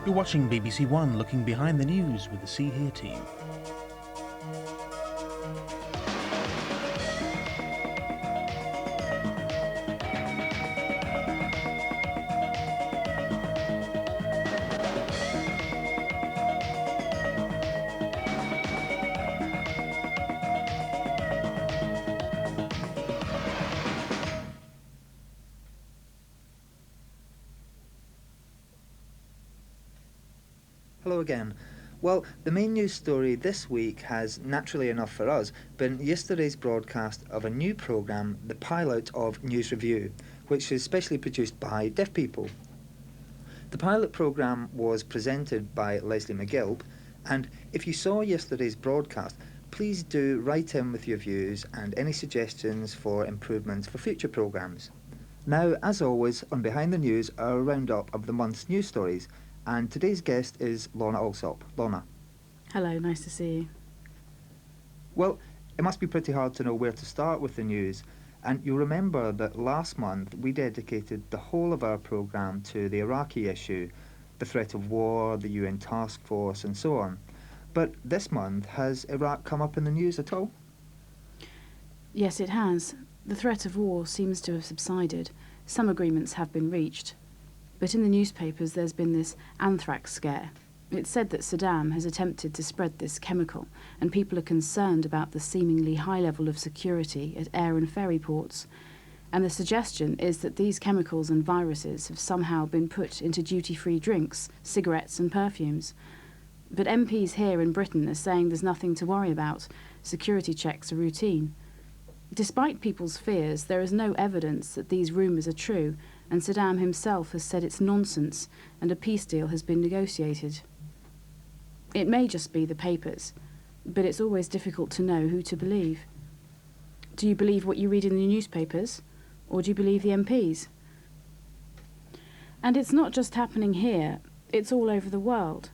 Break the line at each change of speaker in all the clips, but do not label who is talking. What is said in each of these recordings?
You're watching BBC One looking behind the news with the See Here team.
Hello again. Well, the main news story this week has, naturally enough for us, been yesterday's broadcast of a new programme, the pilot of News Review, which is specially produced by deaf people. The pilot programme was presented by Leslie McGilp, and if you saw yesterday's broadcast, please do write in with your views and any suggestions for improvements for future programmes. Now, as always, on Behind the News, our roundup of the month's news stories. And today's guest is Lorna Alsop. Lorna.
Hello, nice to see you.
Well, it must be pretty hard to know where to start with the news. And you'll remember that last month we dedicated the whole of our programme to the Iraqi issue, the threat of war, the UN task force and so on. But this month, has Iraq come up in the news at all?
Yes, it has. The threat of war seems to have subsided. Some agreements have been reached. But in the newspapers there's been this anthrax scare. It's said that Saddam has attempted to spread this chemical, and people are concerned about the seemingly high level of security at air and ferry ports. And the suggestion is that these chemicals and viruses have somehow been put into duty-free drinks, cigarettes and perfumes. But MPs here in Britain are saying there's nothing to worry about. Security checks are routine. Despite people's fears, there is no evidence that these rumours are true, and Saddam himself has said it's nonsense and a peace deal has been negotiated. It may just be the papers, but it's always difficult to know who to believe. Do you believe what you read in the newspapers, or do you believe the MPs? And it's not just happening here, it's all over the world.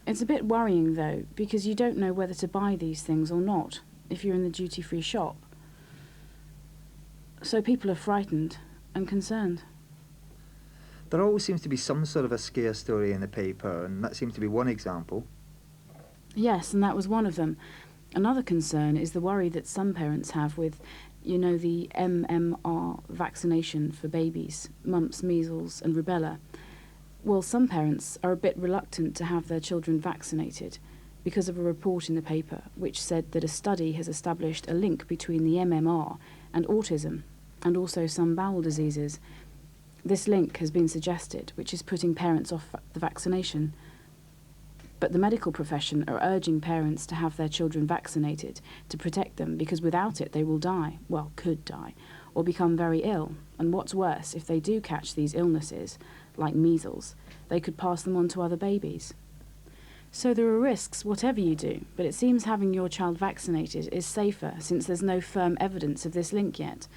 It's a bit worrying though, because you don't know whether to buy these things or not if you're in the duty-free shop. So people are frightened and concerned.
There always seems to be some sort of a scare story in the paper, and that seems to be one example.
Yes, and that was one of them. Another concern is the worry that some parents have with, the MMR vaccination for babies, mumps, measles and rubella. Well, some parents are a bit reluctant to have their children vaccinated because of a report in the paper which said that a study has established a link between the MMR and autism, and also some bowel diseases. This link has been suggested, which is putting parents off the vaccination. But the medical profession are urging parents to have their children vaccinated to protect them, because without it they will die, well, could die, or become very ill. And what's worse, if they do catch these illnesses, like measles, they could pass them on to other babies. So there are risks whatever you do, but it seems having your child vaccinated is safer since there's no firm evidence of this link yet.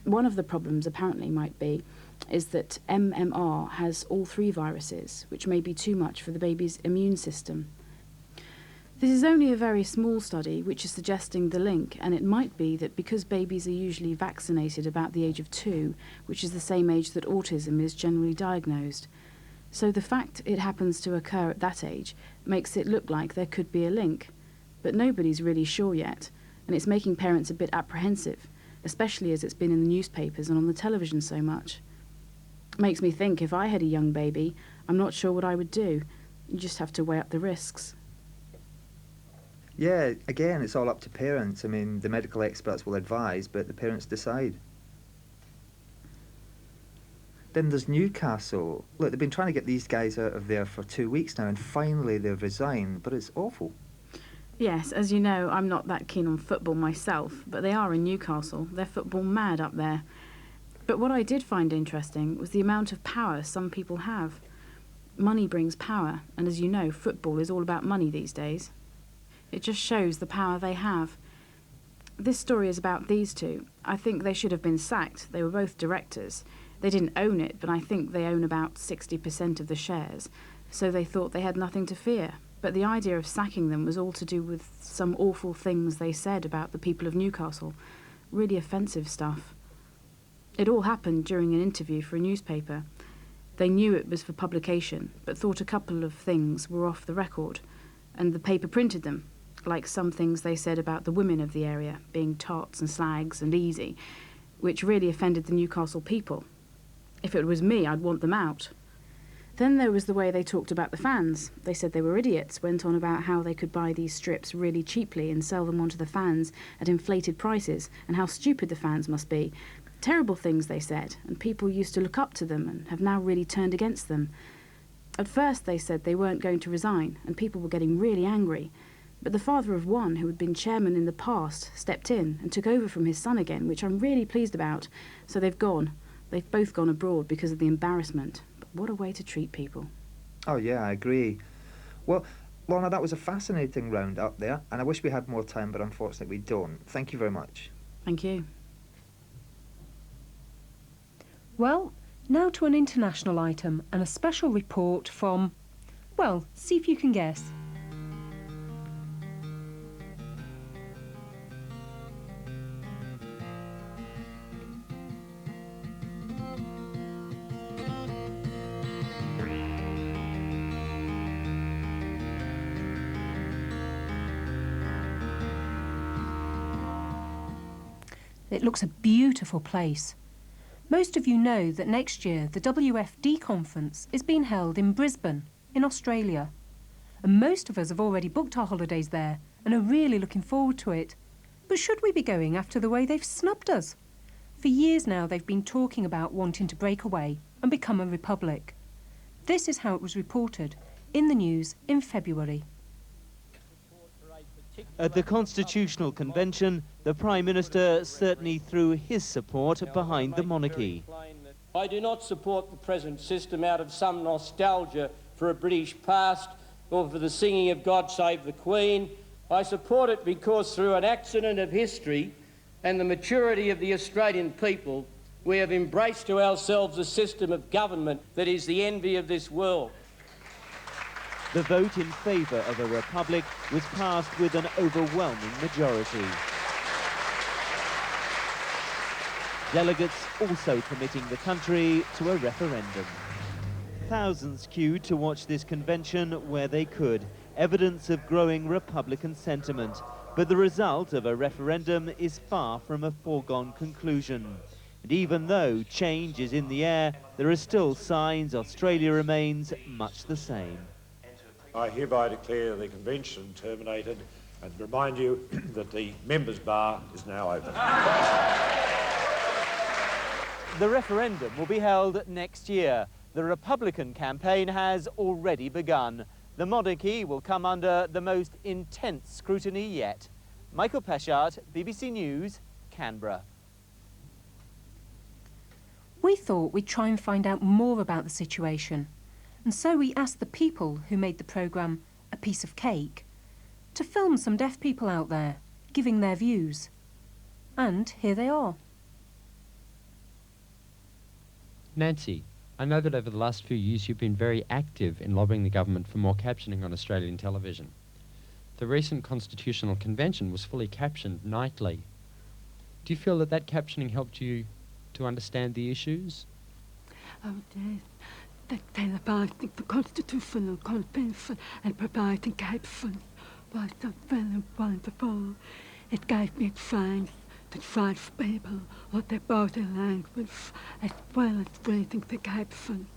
One of the problems apparently might be is that MMR has all three viruses, which may be too much for the baby's immune system. This is only a very small study which is suggesting the link, and it might be that because babies are usually vaccinated about the age of 2, which is the same age that autism is generally diagnosed. So the fact it happens to occur at that age makes it look like there could be a link. But nobody's really sure yet, and it's making parents a bit apprehensive, especially as it's been in the newspapers and on the television so much. Makes me think if I had a young baby, I'm not sure what I would do. You just have to weigh up the risks.
Yeah, again, it's all up to parents. I mean, the medical experts will advise, but the parents decide. Then there's Newcastle. Look, they've been trying to get these guys out of there for 2 weeks now, and finally they've resigned, but it's awful.
Yes, as you know, I'm not that keen on football myself, but they are in Newcastle. They're football mad up there. But what I did find interesting was the amount of power some people have. Money brings power, and as you know, football is all about money these days. It just shows the power they have. This story is about these two. I think they should have been sacked. They were both directors. They didn't own it, but I think they own about 60% of the shares, so they thought they had nothing to fear. But the idea of sacking them was all to do with some awful things they said about the people of Newcastle. Really offensive stuff. It all happened during an interview for a newspaper. They knew it was for publication, but thought a couple of things were off the record, and the paper printed them, like some things they said about the women of the area, being tarts and slags and easy, which really offended the Newcastle people. If it was me, I'd want them out. Then there was the way they talked about the fans. They said they were idiots, went on about how they could buy these strips really cheaply and sell them onto the fans at inflated prices, and how stupid the fans must be. Terrible things, they said, and people used to look up to them and have now really turned against them. At first they said they weren't going to resign, and people were getting really angry. But the father of one, who had been chairman in the past, stepped in and took over from his son again, which I'm really pleased about. So they've gone. They've both gone abroad because of the embarrassment. But what a way to treat people.
Oh yeah, I agree. Well, Lorna, that was a fascinating roundup there, and I wish we had more time, but unfortunately we don't. Thank you very much.
Thank you.
Well, now to an international item and a special report from, well, see if you can guess. It looks a beautiful place. Most of you know that next year the WFD conference is being held in Brisbane, in Australia. And most of us have already booked our holidays there and are really looking forward to it. But should we be going after the way they've snubbed us? For years now they've been talking about wanting to break away and become a republic. This is how it was reported in the news in February.
At the Constitutional Convention, the Prime Minister certainly threw his support behind the monarchy.
I do not support the present system out of some nostalgia for a British past or for the singing of God Save the Queen. I support it because through an accident of history and the maturity of the Australian people, we have embraced to ourselves a system of government that is the envy of this world.
The vote in favour of a republic was passed with an overwhelming majority. Delegates also committing the country to a referendum. Thousands queued to watch this convention where they could, evidence of growing Republican sentiment. But the result of a referendum is far from a foregone conclusion. And even though change is in the air, there are still signs Australia remains much the same.
I hereby declare the convention terminated and remind you that the members' bar is now open.
The referendum will be held next year. The Republican campaign has already begun. The monarchy will come under the most intense scrutiny yet. Michael Peshart, BBC News, Canberra.
We thought we'd try and find out more about the situation. And so we asked the people who made the programme A Piece of Cake to film some deaf people out there, giving their views. And here they are.
Nancy, I know that over the last few years you've been very active in lobbying the government for more captioning on Australian television. The recent Constitutional Convention was fully captioned nightly. Do you feel that that captioning helped you to understand the issues?
Oh, yes. That celebrating the Constitutional Convention and providing captions was so very wonderful. It gave me a chance to trust people with their body language as well as reading the captions.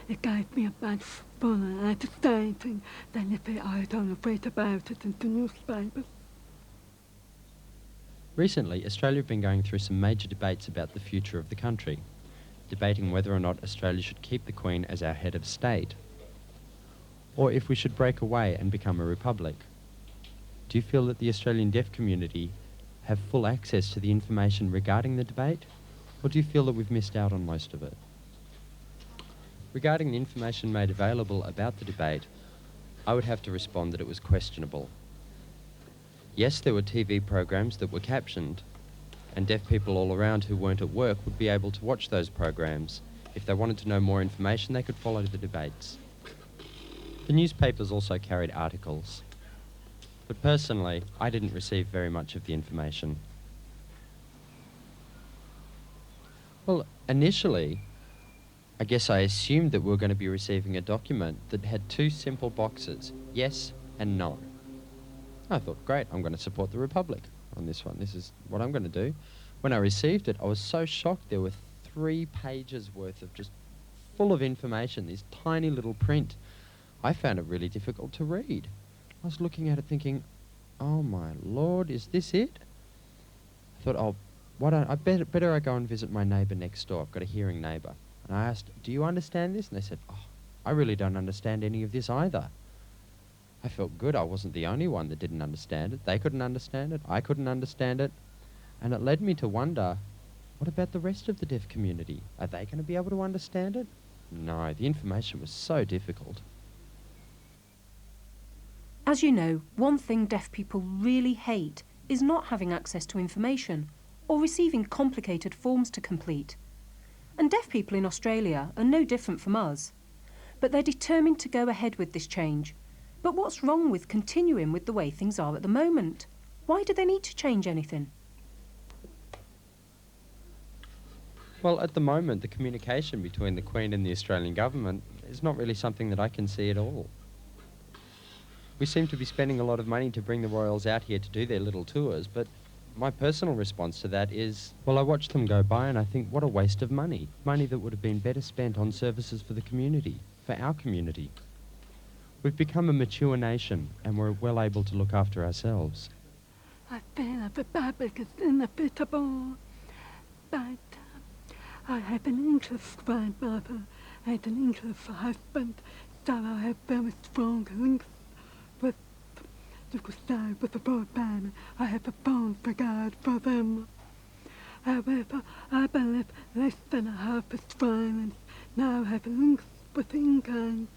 It gave me a much fuller understanding than if I don't read about it in the newspapers.
Recently, Australia have been going through some major debates about the future of the country, debating whether or not Australia should keep the Queen as our head of state, or if we should break away and become a republic. Do you feel that the Australian deaf community have full access to the information regarding the debate, or do you feel that we've missed out on most of it? Regarding the information made available about the debate, I would have to respond that it was questionable. Yes, there were TV programs that were captioned, and deaf people all around who weren't at work would be able to watch those programs. If they wanted to know more information, they could follow the debates. The newspapers also carried articles. But personally, I didn't receive very much of the information. Well, initially, I guess I assumed that we were going to be receiving a document that had two simple boxes, yes and no. I thought, great, I'm going to support the Republic on this one. This is what I'm going to do. When I received it, I was so shocked. There were 3 pages worth of just full of information, this tiny little print. I found it really difficult to read. I was looking at it thinking, oh my Lord, is this it? I thought, oh, better I go and visit my neighbour next door. I've got a hearing neighbour. And I asked, do you understand this? And they said, oh, I really don't understand any of this either. I felt good. I wasn't the only one that didn't understand it. They couldn't understand it. I couldn't understand it. And it led me to wonder, what about the rest of the deaf community? Are they going to be able to understand it? No, the information was so difficult.
As you know, one thing deaf people really hate is not having access to information or receiving complicated forms to complete. And deaf people in Australia are no different from us. But they're determined to go ahead with this change. But what's wrong with continuing with the way things are at the moment? Why do they need to change anything?
Well, at the moment, the communication between the Queen and the Australian government is not really something that I can see at all. We seem to be spending a lot of money to bring the royals out here to do their little tours, but my personal response to that is, well, I watch them go by and I think, what a waste of money. Money that would have been better spent on services for the community, for our community. We've become a mature nation and we're well able to look after ourselves.
I feel the Republic is inevitable, but I have an English grandmother and an English husband, so I have very strong links with, you could say, with the royal family. I have a fond regard for them. However, I believe less than half Australians now have links with England,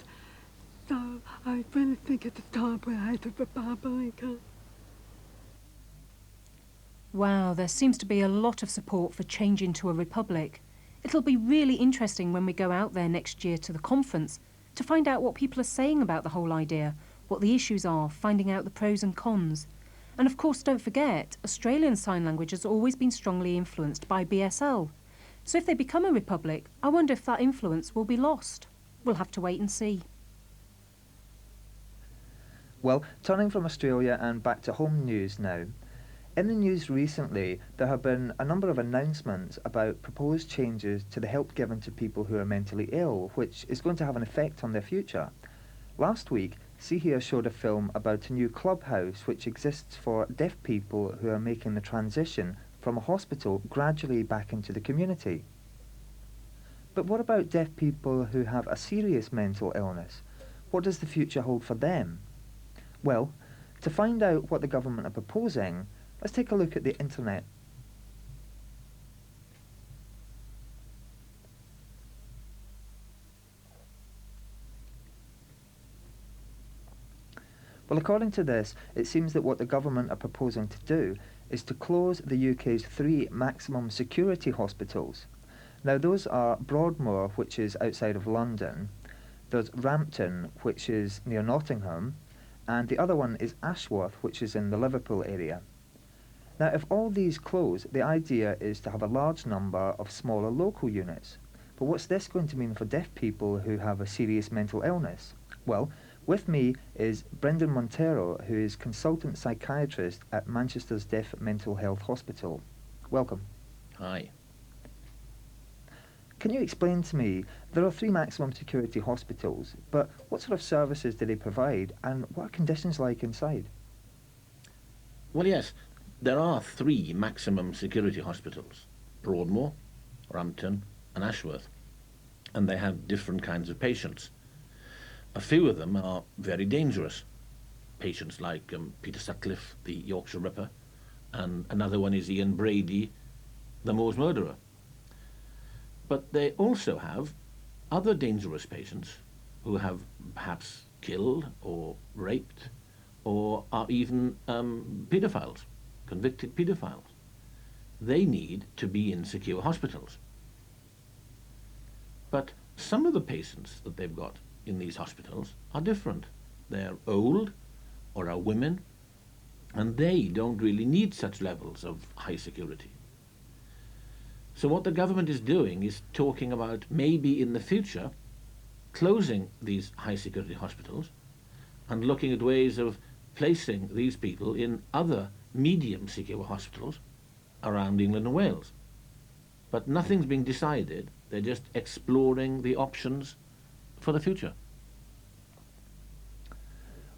so I really think it's time we had a republic.
Wow, there seems to be a lot of support for changing to a republic. It'll be really interesting when we go out there next year to the conference to find out what people are saying about the whole idea, what the issues are, finding out the pros and cons. And of course, don't forget, Australian Sign Language has always been strongly influenced by BSL. So if they become a republic, I wonder if that influence will be lost. We'll have to wait and see.
Well, turning from Australia and back to home news now. In the news recently, there have been a number of announcements about proposed changes to the help given to people who are mentally ill, which is going to have an effect on their future. Last week, See Here showed a film about a new clubhouse which exists for deaf people who are making the transition from a hospital gradually back into the community. But what about deaf people who have a serious mental illness? What does the future hold for them? Well, to find out what the government are proposing, let's take a look at the internet. Well, according to this, it seems that what the government are proposing to do is to close the UK's 3 maximum security hospitals. Now, those are Broadmoor, which is outside of London, there's Rampton, which is near Nottingham, and the other one is Ashworth, which is in the Liverpool area. Now, if all these close, the idea is to have a large number of smaller local units. But what's this going to mean for deaf people who have a serious mental illness? Well, with me is Brendan Montero, who is consultant psychiatrist at Manchester's Deaf Mental Health Hospital. Welcome.
Hi.
Can you explain to me, there are 3 maximum security hospitals, but what sort of services do they provide and what are conditions like inside?
Well, yes, there are 3 maximum security hospitals, Broadmoor, Rampton and Ashworth, and they have different kinds of patients. A few of them are very dangerous. Patients like Peter Sutcliffe, the Yorkshire Ripper, and another one is Ian Brady, the Moors murderer. But they also have other dangerous patients who have perhaps killed or raped or are even paedophiles, convicted paedophiles. They need to be in secure hospitals. But some of the patients that they've got in these hospitals are different. They're old or are women, and they don't really need such levels of high security. So what the government is doing is talking about maybe in the future closing these high security hospitals and looking at ways of placing these people in other medium secure hospitals around England and Wales. But nothing's being decided. They're just exploring the options for the future.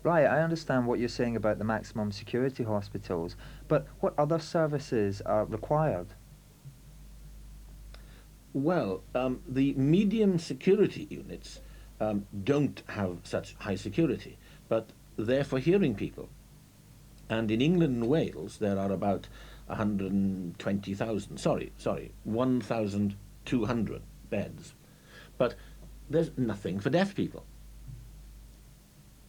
Right, I understand what you're saying about the maximum security hospitals, but what other services are required?
Well, the medium security units don't have such high security, but they're for hearing people. And in England and Wales, there are about 1,200 beds. But there's nothing for deaf people.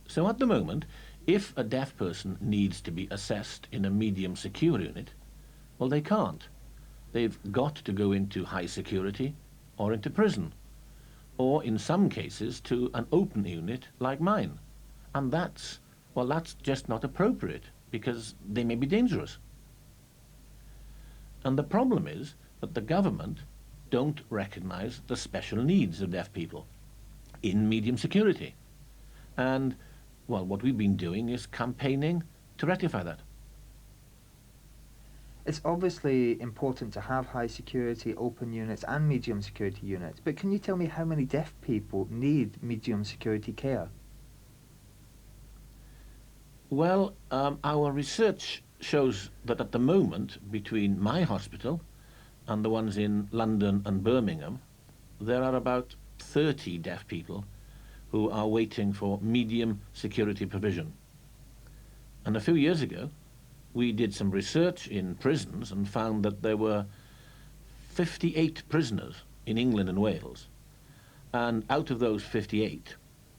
So at the moment, if a deaf person needs to be assessed in a medium secure unit, well, they can't. They've got to go into high security or into prison, or in some cases to an open unit like mine. And that's just not appropriate, because they may be dangerous. And the problem is that the government don't recognize the special needs of deaf people in medium security. And, well, what we've been doing is campaigning to rectify that.
It's obviously important to have high security open units and medium security units, but can you tell me how many deaf people need medium security care?
Well, our research shows that at the moment, between my hospital and the ones in London and Birmingham, there are about 30 deaf people who are waiting for medium security provision. And a few years ago, we did some research in prisons and found that there were 58 prisoners in England and Wales. And out of those 58,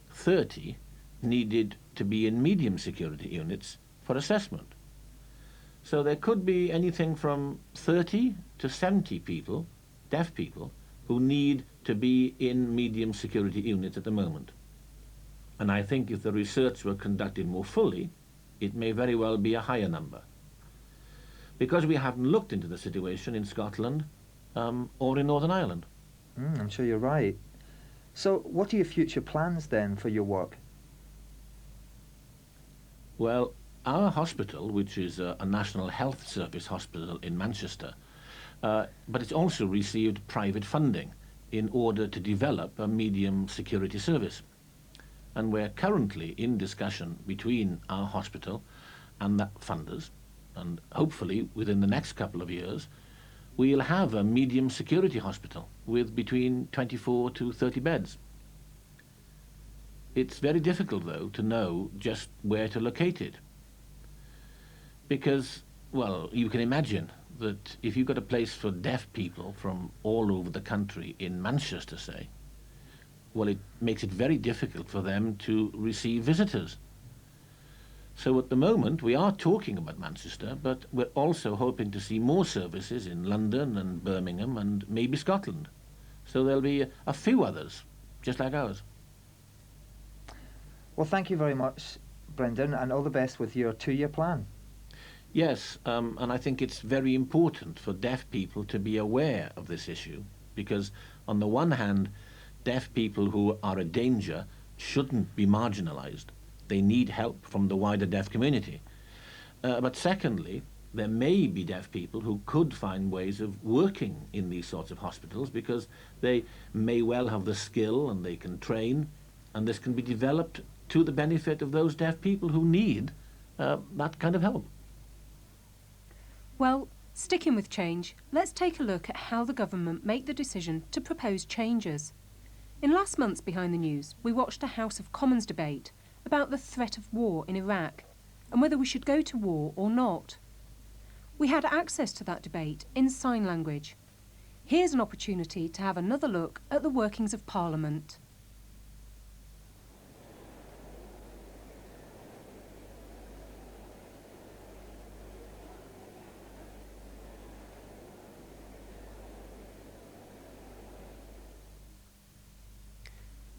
30 needed to be in medium security units for assessment. So there could be anything from 30 to 70 people, deaf people, who need to be in medium security units at the moment. And I think if the research were conducted more fully, it may very well be a higher number. Because we haven't looked into the situation in Scotland or in Northern Ireland.
I'm sure you're right. So what are your future plans then for your work?
Well, our hospital, which is a National Health Service hospital in Manchester, but it's also received private funding in order to develop a medium security service. And we're currently in discussion between our hospital and the funders, and hopefully within the next couple of years, we'll have a medium security hospital with between 24 to 30 beds. It's very difficult, though, to know just where to locate it. Because, well, you can imagine that if you've got a place for deaf people from all over the country in Manchester, say, well, it makes it very difficult for them to receive visitors. So at the moment, we are talking about Manchester, but we're also hoping to see more services in London and Birmingham and maybe Scotland. So there'll be a few others, just like ours.
Well, thank you very much, Brendan, and all the best with your 2-year plan.
Yes, and I think it's very important for deaf people to be aware of this issue, because on the one hand, deaf people who are a danger shouldn't be marginalized. They need help from the wider deaf community. But secondly, there may be deaf people who could find ways of working in these sorts of hospitals because they may well have the skill and they can train, and this can be developed to the benefit of those deaf people who need that kind of help.
Well, sticking with change, let's take a look at how the government make the decision to propose changes. In last month's Behind the News, we watched a House of Commons debate about the threat of war in Iraq and whether we should go to war or not. We had access to that debate in sign language. Here's an opportunity to have another look at the workings of Parliament.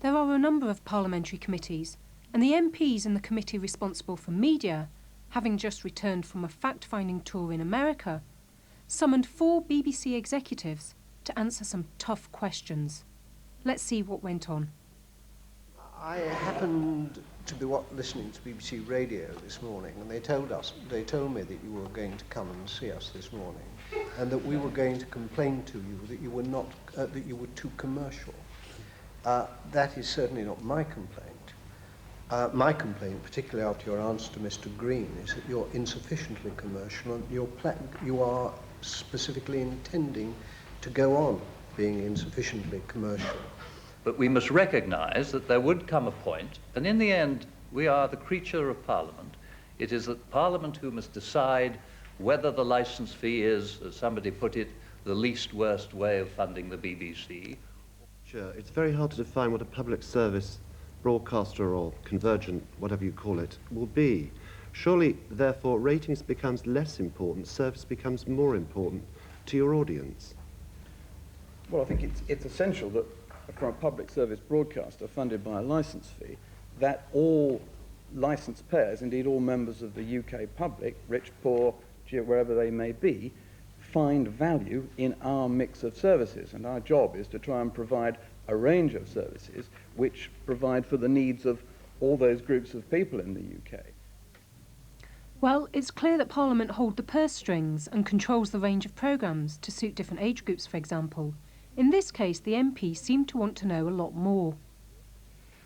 There are a number of parliamentary committees, and the MPs in the committee responsible for media, having just returned from a fact-finding tour in America, summoned 4 BBC executives to answer some tough questions. Let's see what went on.
I happened to be listening to BBC Radio this morning, and they told me that you were going to come and see us this morning, and that we were going to complain to you that you were not, that you were too commercial. That is certainly not my complaint. My complaint, particularly after your answer to Mr. Green, is that you're insufficiently commercial, and you are specifically intending to go on being insufficiently commercial.
But we must recognise that there would come a point, and in the end, we are the creature of Parliament. It is Parliament who must decide whether the licence fee is, as somebody put it, the least worst way of funding the BBC.
Sure, it's very hard to define what a public service broadcaster or convergent, whatever you call it, will be. Surely, therefore, ratings becomes less important, service becomes more important to your audience.
Well, I think it's essential that for a public service broadcaster funded by a licence fee, that all licence payers, indeed all members of the UK public, rich, poor, wherever they may be, find value in our mix of services. And our job is to try and provide a range of services which provide for the needs of all those groups of people in the UK.
Well, it's clear that Parliament hold the purse strings and controls the range of programmes to suit different age groups, for example. In this case, the MP seemed to want to know a lot more.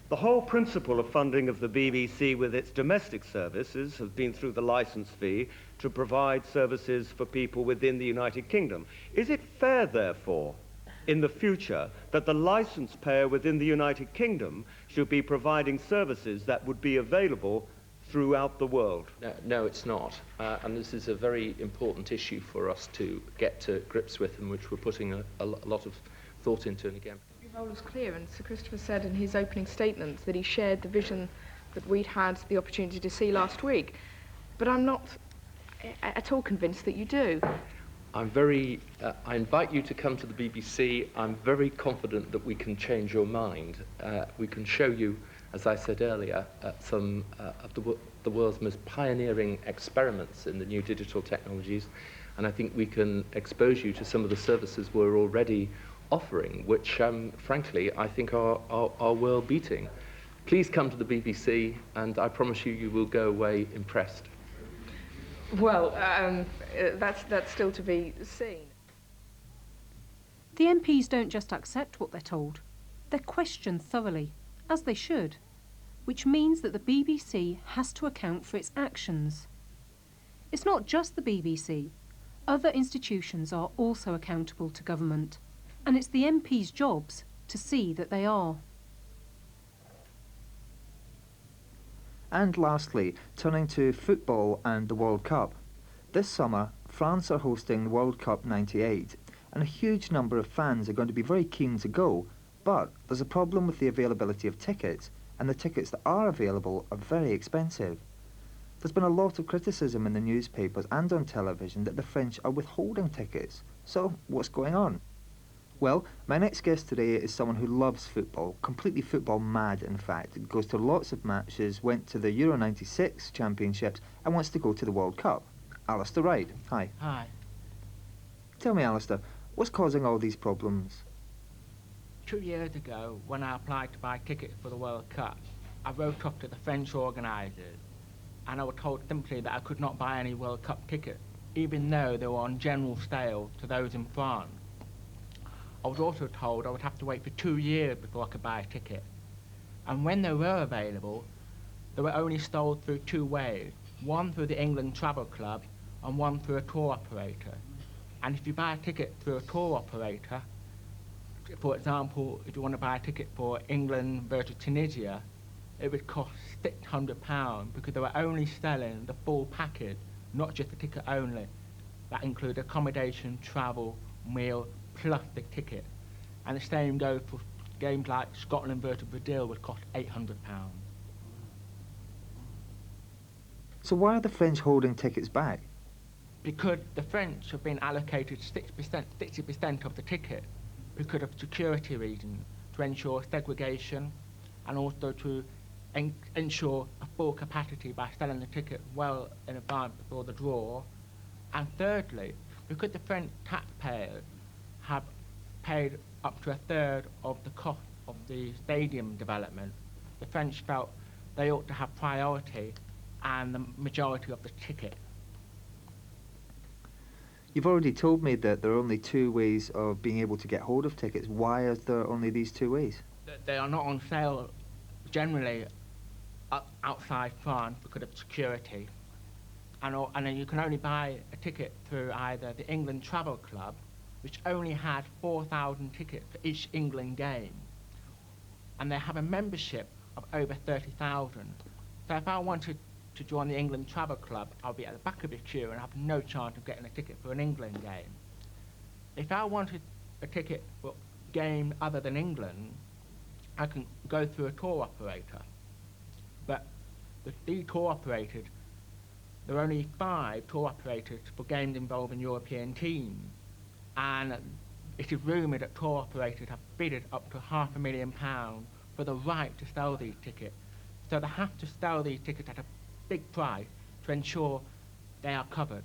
The whole principle of funding of the BBC with its domestic services has been through the licence fee to provide services for people within the United Kingdom. Is it fair, therefore, in the future, that the licence payer within the United Kingdom should be providing services that would be available throughout the world?
No, it's not. And this is a very important issue for us to get to grips with, and which we're putting a lot of thought into. And again,
The role was clear, and Sir Christopher said in his opening statements that he shared the vision that we'd had the opportunity to see last week. But I'm not at all convinced that you do.
I invite you to come to the BBC. I'm very confident that we can change your mind. We can show you, as I said earlier, some of the world's most pioneering experiments in the new digital technologies, and I think we can expose you to some of the services we're already offering, which, frankly, I think are world-beating. Please come to the BBC, and I promise you, you will go away impressed.
Well, that's still to be seen.
The MPs don't just accept what they're told, they're questioned thoroughly, as they should, which means that the BBC has to account for its actions. It's not just the BBC. Other institutions are also accountable to government, and it's the MPs' jobs to see that they are.
And lastly, turning to football and the World Cup. This summer, France are hosting the World Cup '98, and a huge number of fans are going to be very keen to go, but there's a problem with the availability of tickets, and the tickets that are available are very expensive. There's been a lot of criticism in the newspapers and on television that the French are withholding tickets. So, what's going on? Well, my next guest today is someone who loves football, completely football mad in fact, goes to lots of matches, went to the Euro 96 championships and wants to go to the World Cup. Alistair Wright, hi.
Hi.
Tell me, Alistair, what's causing all these problems?
2 years ago, when I applied to buy tickets for the World Cup, I wrote up to the French organisers, and I was told simply that I could not buy any World Cup tickets, even though they were on general sale to those in France. I was also told I would have to wait for 2 years before I could buy a ticket. And when they were available, they were only sold through two ways, one through the England Travel Club and one through a tour operator. And if you buy a ticket through a tour operator, for example, if you want to buy a ticket for England versus Tunisia, it would cost £600 because they were only selling the full package, not just the ticket only. That included accommodation, travel, meal, plus the ticket. And the same goes for games like Scotland versus Brazil, would cost £800.
So why are the French holding tickets back?
Because the French have been allocated 60% of the ticket because of security reasons, to ensure segregation and also to ensure a full capacity by selling the ticket well in advance before the draw. And thirdly, because the French taxpayers have paid up to a third of the cost of the stadium development, the French felt they ought to have priority and the majority of the ticket.
You've already told me that there are only two ways of being able to get hold of tickets. Why are there only these two ways?
They are not on sale generally outside France because of security. And then you can only buy a ticket through either the England Travel Club, which only had 4,000 tickets for each England game. And they have a membership of over 30,000. So if I wanted to join the England Travel Club, I'll be at the back of the queue and have no chance of getting a ticket for an England game. If I wanted a ticket for a game other than England, I can go through a tour operator. But the tour operators, there are only 5 tour operators for games involving European teams. And it is rumoured that tour operators have bidded up to £500,000 for the right to sell these tickets. So they have to sell these tickets at a big price to ensure they are covered.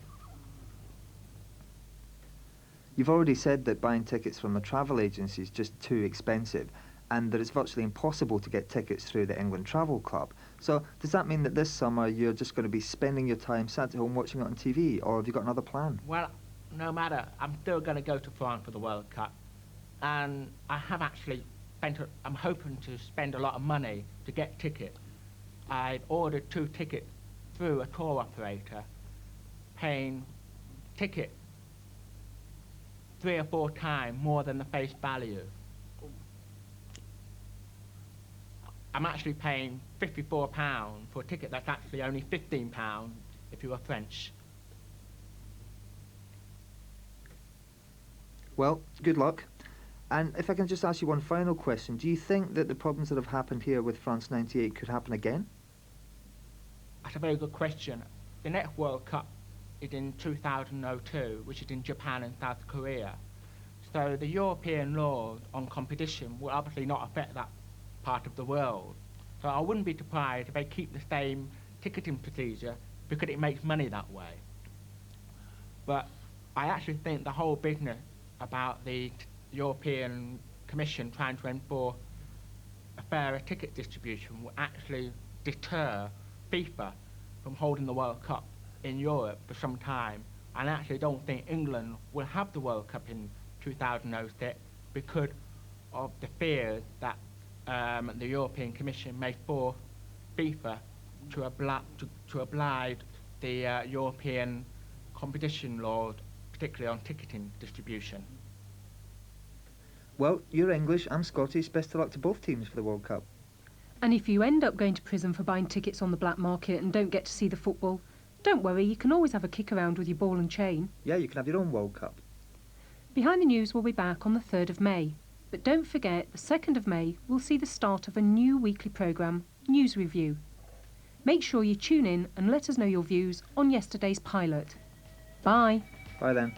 You've already said that buying tickets from a travel agency is just too expensive, and that it's virtually impossible to get tickets through the England Travel Club. So does that mean that this summer you're just going to be spending your time sat at home watching it on TV, or have you got another plan?
Well, no matter, I'm still going to go to France for the World Cup. And I have actually I'm hoping to spend a lot of money to get tickets. I've ordered 2 tickets through a tour operator, paying ticket 3 or 4 times more than the face value. I'm actually paying £54 for a ticket that's actually only £15 if you are French.
Well, good luck. And if I can just ask you one final question, do you think that the problems that have happened here with France 98 could happen again?
That's a very good question. The next World Cup is in 2002, which is in Japan and South Korea. So the European laws on competition will obviously not affect that part of the world. So I wouldn't be surprised if they keep the same ticketing procedure because it makes money that way. But I actually think the whole business about the European Commission trying to enforce a fairer ticket distribution will actually deter FIFA from holding the World Cup in Europe for some time. And I actually don't think England will have the World Cup in 2006 because of the fears that the European Commission may force FIFA to oblige the European competition laws, particularly on ticketing distribution.
Well, you're English, I'm Scottish. Best of luck to both teams for the World Cup.
And if you end up going to prison for buying tickets on the black market and don't get to see the football, don't worry, you can always have a kick around with your ball and chain.
Yeah, you can have your own World Cup.
Behind the News will be back on the 3rd of May. But don't forget, the 2nd of May will see the start of a new weekly programme, News Review. Make sure you tune in and let us know your views on yesterday's pilot. Bye.
Bye then.